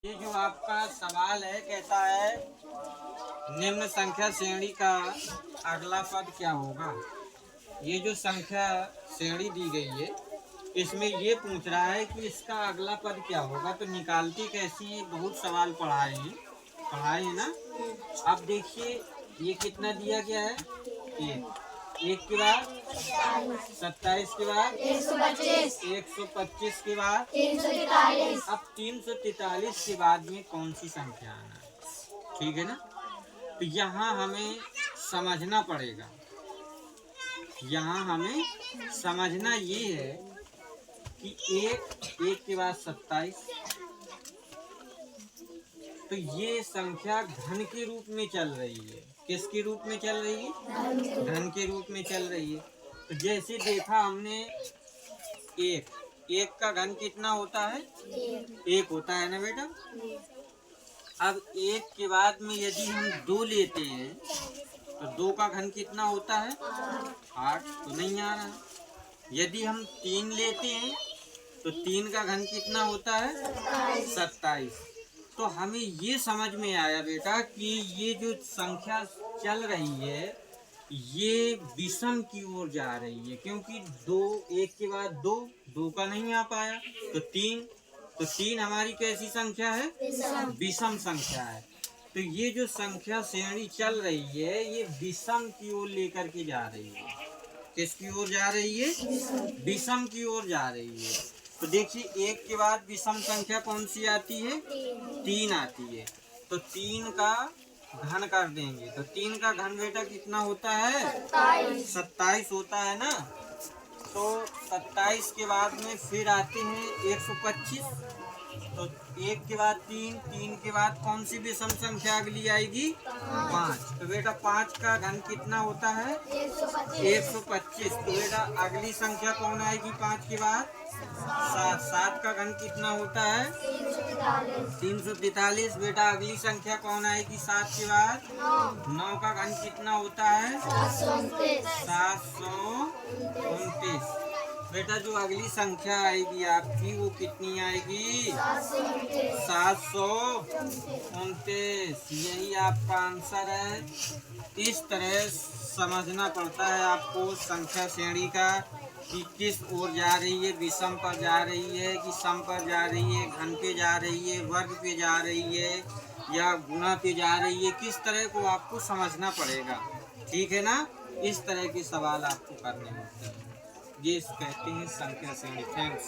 ये जो आपका सवाल है कहता है निम्न संख्या श्रेणी का अगला पद क्या होगा। ये जो संख्या श्रेणी दी गई है इसमें ये पूछ रहा है कि इसका अगला पद क्या होगा। तो निकालती कैसी, बहुत सवाल पढ़ाए हैं ना। अब देखिए ये कितना दिया गया है, एक के बाद 27 के बाद 125 के बाद 343। अब 343 के बाद में कौन सी संख्या आना है, ठीक है ना। तो यहाँ हमें समझना पड़ेगा, यहाँ हमें समझना ये है कि एक के बाद 27, तो ये संख्या घन के रूप में चल रही है। किसके रूप में चल रही है? घन के रूप में चल रही है। तो जैसे देखा हमने एक का घन कितना होता है? एक होता है ना बेटा। अब एक के बाद में यदि हम 2 लेते हैं तो 2 का घन कितना होता है? 8, तो नहीं आ रहा है। यदि हम 3 लेते हैं तो 3 का घन कितना होता है? 27। तो हमें ये समझ में आया बेटा कि ये जो संख्या चल रही है ये विषम की ओर जा रही है, क्योंकि 1 के बाद 2 का नहीं आ पाया, तो 3 हमारी कैसी संख्या है? विषम संख्या है। तो ये जो संख्या श्रेणी चल रही है ये विषम की ओर लेकर के जा रही है। किसकी ओर जा रही है? विषम की ओर जा रही है। तो देखिए एक के बाद विषम संख्या कौन सी आती है? 3 आती है। तो 3 का घन कर देंगे तो 3 का घन बेटा कितना होता है? 27 होता है ना। तो 27 के बाद में फिर आते हैं 125। तो 1 के बाद 3 के बाद कौन सी विषम संख्या अगली आएगी? 5। तो बेटा 5 का घन कितना होता है? 125। तो बेटा अगली संख्या कौन आएगी 5 के बाद? 7 का घन कितना होता है? 343। बेटा अगली संख्या कौन आएगी 7 के बाद? 9 का घन कितना होता है? 729। बेटा जो अगली संख्या आएगी आपकी वो कितनी आएगी? 729। यही आपका आंसर है। इस तरह समझना पड़ता है आपको संख्या श्रेणी का कि किस ओर जा रही है, विषम पर जा रही है कि सम पर जा रही है, घन पे जा रही है, वर्ग पे जा रही है या गुणा पे जा रही है। किस तरह को आपको समझना पड़ेगा, ठीक है ना। इस तरह के सवाल आपको करने होते हैं, ये कहते हैं संख्या श्रेणी। थैंक्स।